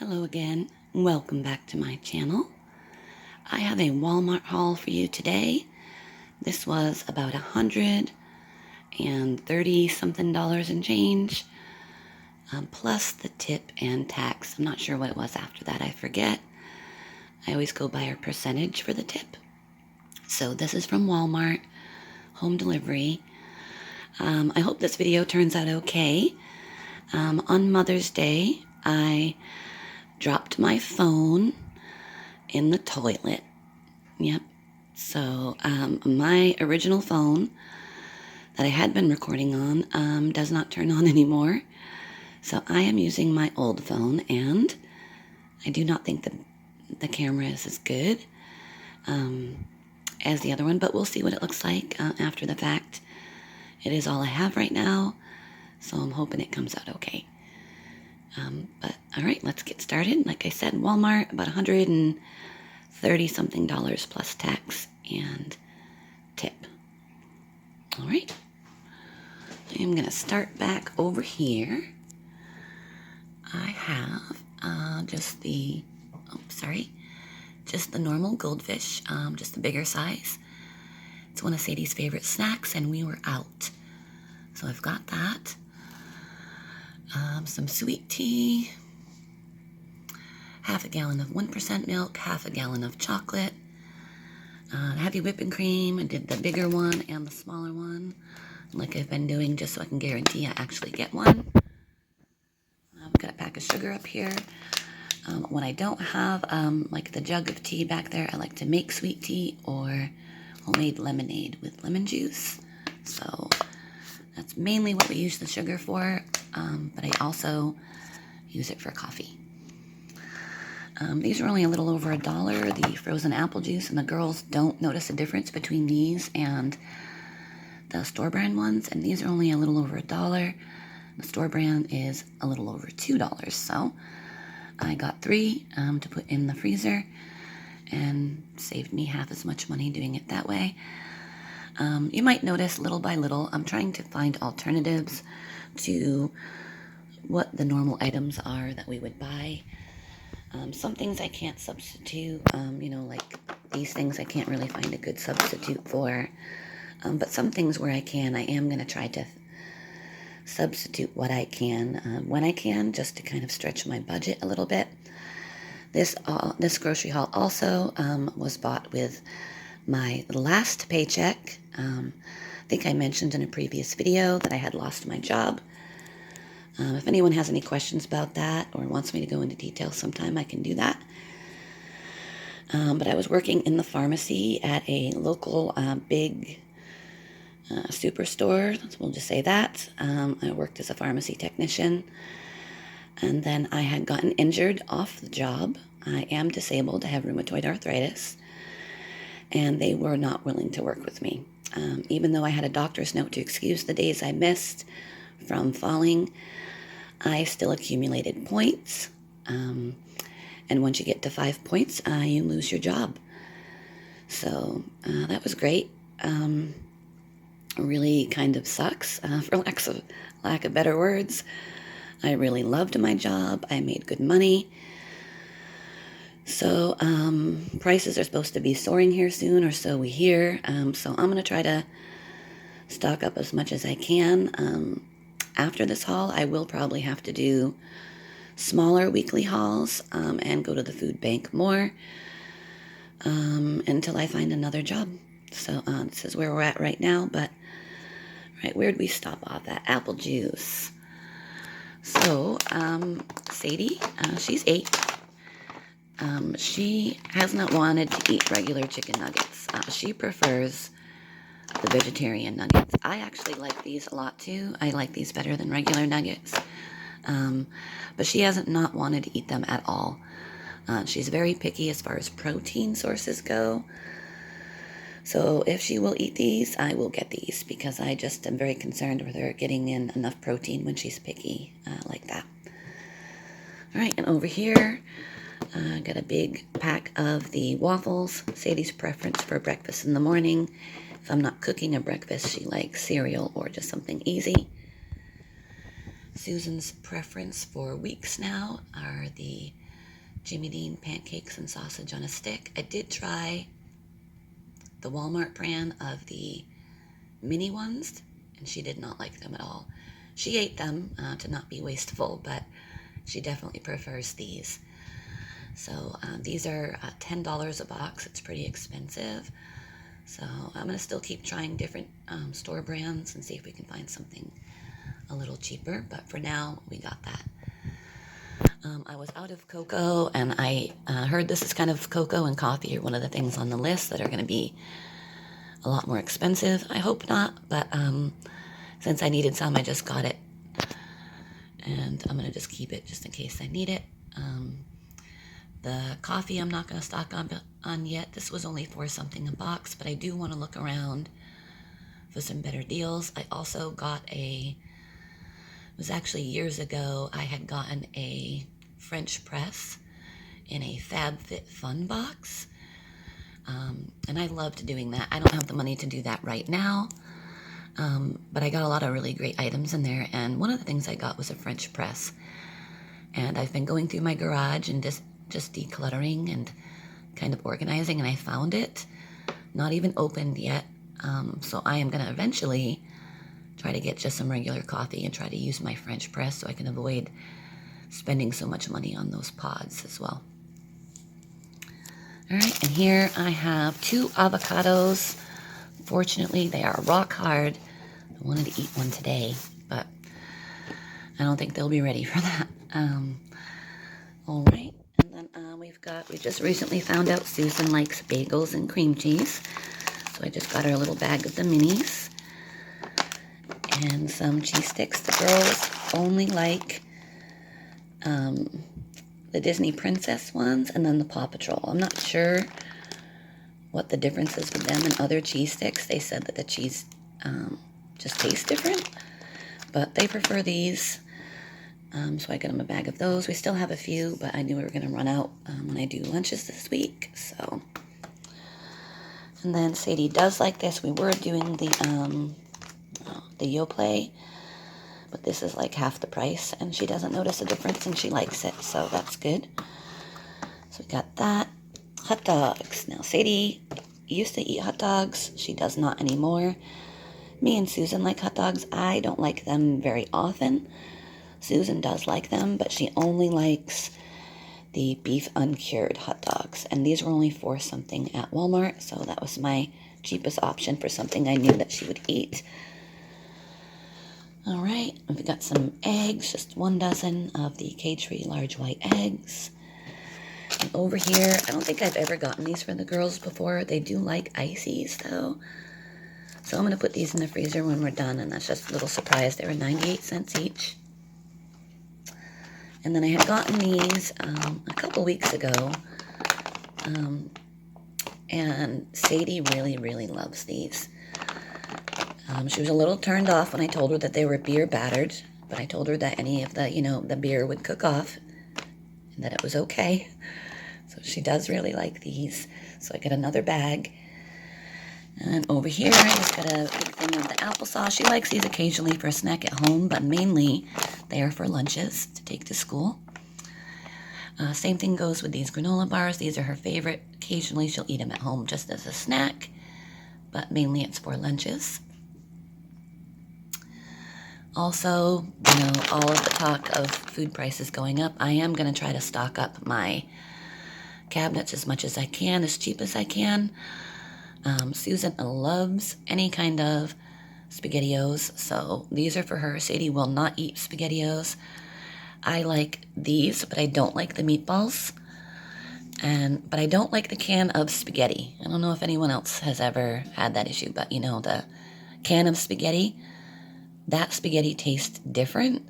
Hello again, welcome back to my channel. I have a Walmart haul for you today. This was about $130 something and change, plus the tip and tax. I'm not sure what it was after that, I forget. I always go by a percentage for the tip. So this is from Walmart, home delivery. I hope this video turns out okay. On Mother's Day, I dropped my phone in the toilet. Yep. So my original phone that I had been recording on does not turn on anymore. So I am using my old phone, and I do not think the camera is as good as the other one, but we'll see what it looks like after the fact. It is all I have right now, so I'm hoping it comes out okay. But all right, let's get started. Like I said, Walmart, about $130 something plus tax and tip. All right, I'm gonna start back over here. I have just the normal goldfish, just the bigger size. It's one of Sadie's favorite snacks, and we were out, so I've got that. Some sweet tea, half a gallon of 1% milk, half a gallon of chocolate, heavy whipping cream. I did the bigger one and the smaller one, like I've been doing, just so I can guarantee I actually get one. I've got a pack of sugar up here. When I don't have like the jug of tea back there, I like to make sweet tea or homemade lemonade with lemon juice. So that's mainly what we use the sugar for, but I also use it for coffee. These are only a little over $1, the frozen apple juice, and the girls don't notice a difference between these and the store brand ones, and these are only a little over $1. The store brand is a little over $2, so I got 3 to put in the freezer, and saved me half as much money doing it that way. You might notice little by little, I'm trying to find alternatives to what the normal items are that we would buy. Some things I can't substitute, like these things I can't really find a good substitute for. But some things where I can, I am going to try to substitute what I can when I can, just to kind of stretch my budget a little bit. This grocery haul also was bought with my last paycheck. I think I mentioned in a previous video that I had lost my job. If anyone has any questions about that or wants me to go into detail sometime, I can do that. But I was working in the pharmacy at a local big superstore. We'll just say that. I worked as a pharmacy technician, and then I had gotten injured off the job. I am disabled. I have rheumatoid arthritis, and they were not willing to work with me. Even though I had a doctor's note to excuse the days I missed from falling, I still accumulated points. And once you get to 5 points, you lose your job. So that was great. Really kind of sucks, for lack of better words. I really loved my job. I made good money. So prices are supposed to be soaring here soon, or so we hear. So I'm going to try to stock up as much as I can. After this haul, I will probably have to do smaller weekly hauls and go to the food bank more until I find another job. So this is where we're at right now. But right, where'd we stop off at? Apple juice. So Sadie, she's 8. She has not wanted to eat regular chicken nuggets. She prefers the vegetarian nuggets. I actually like these a lot too. I like these better than regular nuggets. But she hasn't not wanted to eat them at all. She's very picky as far as protein sources go. So if she will eat these, I will get these, because I just am very concerned with her getting in enough protein when she's picky like that. All right, and over here, I got a big pack of the waffles. Sadie's preference for breakfast in the morning. If I'm not cooking a breakfast, she likes cereal or just something easy. Susan's preference for weeks now are the Jimmy Dean pancakes and sausage on a stick. I did try the Walmart brand of the mini ones, and she did not like them at all. She ate them to not be wasteful, but she definitely prefers these. So these are $10 a box. It's pretty expensive. So I'm going to still keep trying different store brands and see if we can find something a little cheaper. But for now, we got that. I was out of cocoa, and I heard this is kind of cocoa and coffee are one of the things on the list that are going to be a lot more expensive. I hope not, but since I needed some, I just got it. And I'm going to just keep it just in case I need it. The coffee I'm not going to stock on yet. This was only $4 something a box, but I do want to look around for some better deals. I also got it was actually years ago, I had gotten a French press in a FabFitFun box. And I loved doing that. I don't have the money to do that right now. But I got a lot of really great items in there. And one of the things I got was a French press. And I've been going through my garage and just decluttering and kind of organizing, and I found it. Not even opened yet. So I am going to eventually try to get just some regular coffee and try to use my French press so I can avoid spending so much money on those pods as well. All right, and here I have 2 avocados. Fortunately, they are rock hard. I wanted to eat one today, but I don't think they'll be ready for that. All right, and then we just recently found out Susan likes bagels and cream cheese. So I just got her a little bag of the minis. And some cheese sticks. The girls only like the Disney Princess ones and then the Paw Patrol. I'm not sure what the difference is with them and other cheese sticks. They said that the cheese just tastes different, but they prefer these. So I got them a bag of those. We still have a few, but I knew we were going to run out when I do lunches this week. So, and then Sadie does like this. We were doing the Yoplait, but this is like half the price, and she doesn't notice a difference, and she likes it, so that's good. So we got that. Hot dogs. Now, Sadie used to eat hot dogs. She does not anymore. Me and Susan like hot dogs. I don't like them very often. Susan does like them, but she only likes the beef uncured hot dogs, and these were only $4 something at Walmart, so that was my cheapest option for something I knew that she would eat. All right, we've got some eggs, just 1 dozen of the cage-free large white eggs. And over here, I don't think I've ever gotten these for the girls before. They do like ices, though. So I'm going to put these in the freezer when we're done, and that's just a little surprise. They were 98 cents each. And then I had gotten these a couple weeks ago. And Sadie really, really loves these. She was a little turned off when I told her that they were beer battered, but I told her that any of the beer would cook off and that it was okay. So she does really like these. So I got another bag. And over here, I just got a big thing of the applesauce. She likes these occasionally for a snack at home, but mainly they are for lunches to take to school. Same thing goes with these granola bars. These are her favorite. Occasionally, she'll eat them at home just as a snack, but mainly it's for lunches. Also, all of the talk of food prices going up, I am going to try to stock up my cabinets as much as I can, as cheap as I can. Susan loves any kind of SpaghettiOs, so these are for her. Sadie will not eat SpaghettiOs. I like these, but I don't like the meatballs. But I don't like the can of spaghetti. I don't know if anyone else has ever had that issue, but the can of spaghetti, that spaghetti tastes different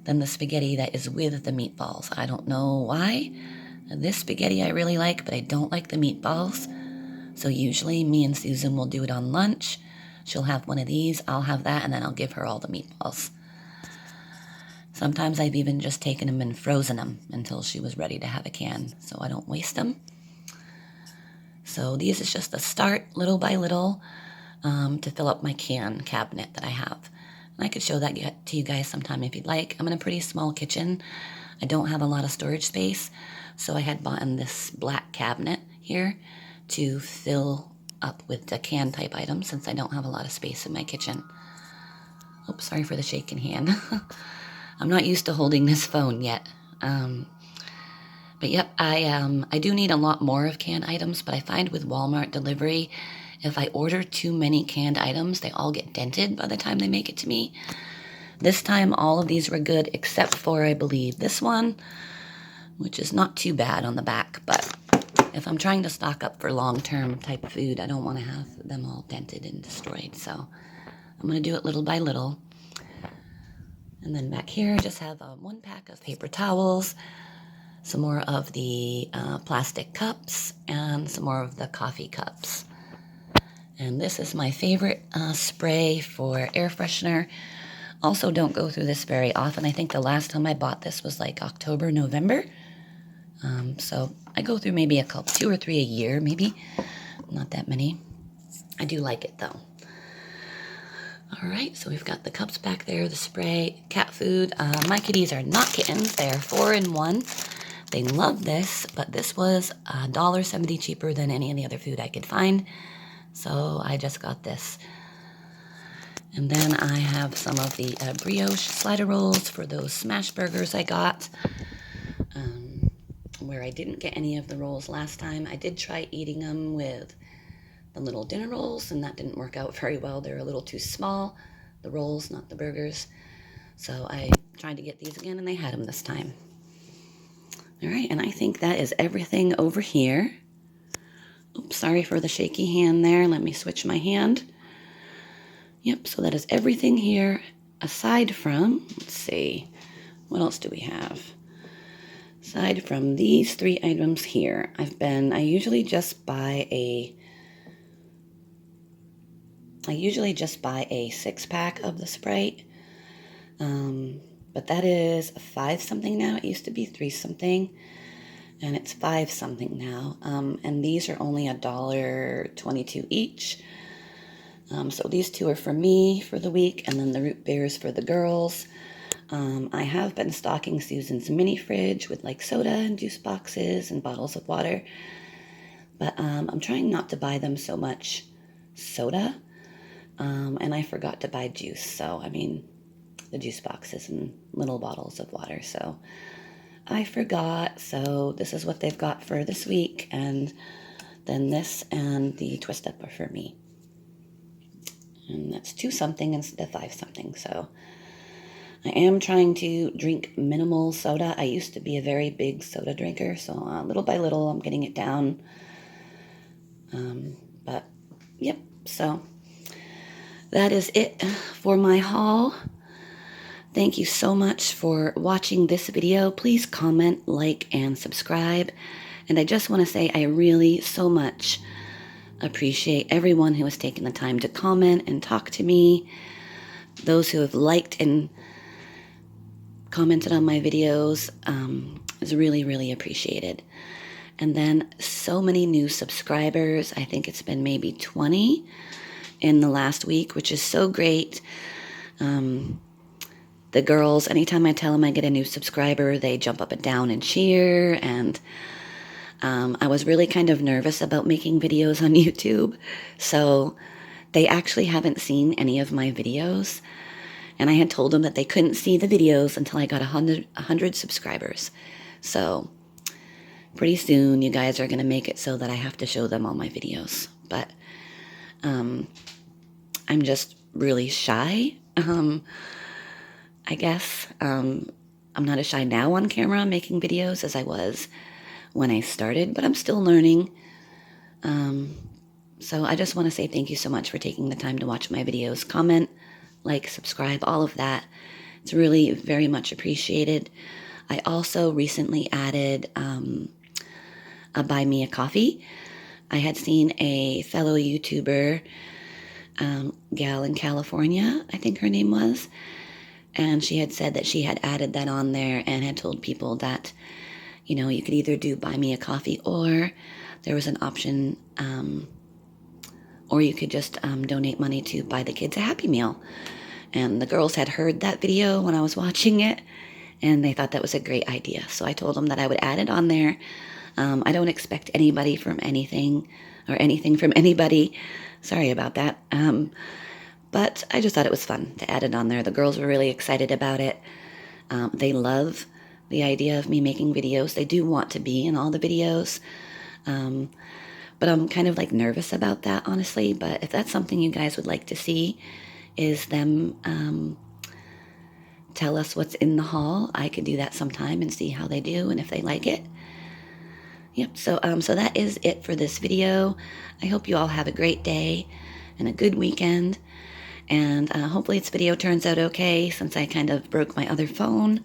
than the spaghetti that is with the meatballs. I don't know why. This spaghetti I really like, but I don't like the meatballs. So usually me and Susan will do it on lunch. She'll have one of these, I'll have that, and then I'll give her all the meatballs. Sometimes I've even just taken them and frozen them until she was ready to have a can, so I don't waste them. So these is just a start, little by little, to fill up my can cabinet that I have. And I could show that to you guys sometime if you'd like. I'm in a pretty small kitchen. I don't have a lot of storage space, so I had bought in this black cabinet here to fill up with the can type items since I don't have a lot of space in my kitchen. Oops, sorry for the shaking hand. I'm not used to holding this phone yet. But yep, I do need a lot more of canned items, but I find with Walmart delivery, if I order too many canned items, they all get dented by the time they make it to me. This time, all of these were good except for, I believe, this one, which is not too bad on the back, but if I'm trying to stock up for long-term type food, I don't want to have them all dented and destroyed, so I'm going to do it little by little. And then back here, I just have 1 pack of paper towels, some more of the plastic cups, and some more of the coffee cups. And this is my favorite spray for air freshener. Also, don't go through this very often. I think the last time I bought this was like October, November. So I go through maybe 2 or 3 a year, maybe. Not that many. I do like it though. All right, so we've got the cups back there, the spray, cat food. My kitties are not kittens. They are 4-in-1. They love this, but this was $1.70 cheaper than any of the other food I could find. So I just got this. And then I have some of the brioche slider rolls for those smash burgers I got. Where I didn't get any of the rolls last time. I did try eating them with the little dinner rolls, and that didn't work out very well. They're a little too small, the rolls, not the burgers. So I tried to get these again, and they had them this time. All right, and I think that is everything over here. Oops, sorry for the shaky hand there. Let me switch my hand. Yep, so that is everything here, aside from, let's see, what else do we have? Aside from these 3 items here, I usually just buy a 6-pack of the Sprite. But that is 5 something now. It used to be 3 something, and it's 5 something now. And these are only $1.22 each. So these 2 are for me for the week, and then the root beers for the girls. I have been stocking Susan's mini fridge with like soda and juice boxes and bottles of water, but I'm trying not to buy them so much soda, and I forgot to buy juice. So, I mean, the juice boxes and little bottles of water. So I forgot. So this is what they've got for this week, and then this and the twist up are for me. And that's 2 something instead of 5 something. So I am trying to drink minimal soda. I used to be a very big soda drinker, so little by little I'm getting it down. But yep, so that is it for my haul. Thank you so much for watching this video. Please comment, like, and subscribe. And I just want to say I really so much appreciate everyone who has taken the time to comment and talk to me. Those who have liked and commented on my videos is really, really appreciated. And then so many new subscribers. I think it's been maybe 20 in the last week, which is so great. The girls, anytime I tell them I get a new subscriber, they jump up and down and cheer. And I was really kind of nervous about making videos on YouTube. So they actually haven't seen any of my videos. And I had told them that they couldn't see the videos until I got 100 subscribers. So pretty soon you guys are going to make it so that I have to show them all my videos. But I'm just really shy, I guess. I'm not as shy now on camera making videos as I was when I started, but I'm still learning. So I just want to say thank you so much for taking the time to watch my videos. Comment, like, subscribe, all of that. It's really very much appreciated. I also recently added a Buy Me a Coffee. I had seen a fellow YouTuber, gal in California, I think her name was, and she had said that she had added that on there and had told people that, you know, you could either do Buy Me a Coffee or there was an option, or you could just donate money to buy the kids a Happy Meal. And the girls had heard that video when I was watching it, and they thought that was a great idea. So I told them that I would add it on there. I don't expect anybody from anything or anything from anybody. Sorry about that. But I just thought it was fun to add it on there. The girls were really excited about it. They love the idea of me making videos. They do want to be in all the videos. But I'm kind of like nervous about that, honestly. But if that's something you guys would like to see, is them tell us what's in the haul, I could do that sometime and see how they do and if they like it. Yep, so that is it for this video. I hope you all have a great day and a good weekend. And hopefully this video turns out okay since I kind of broke my other phone.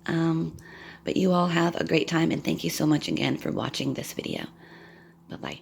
But you all have a great time, and thank you so much again for watching this video. Bye-bye.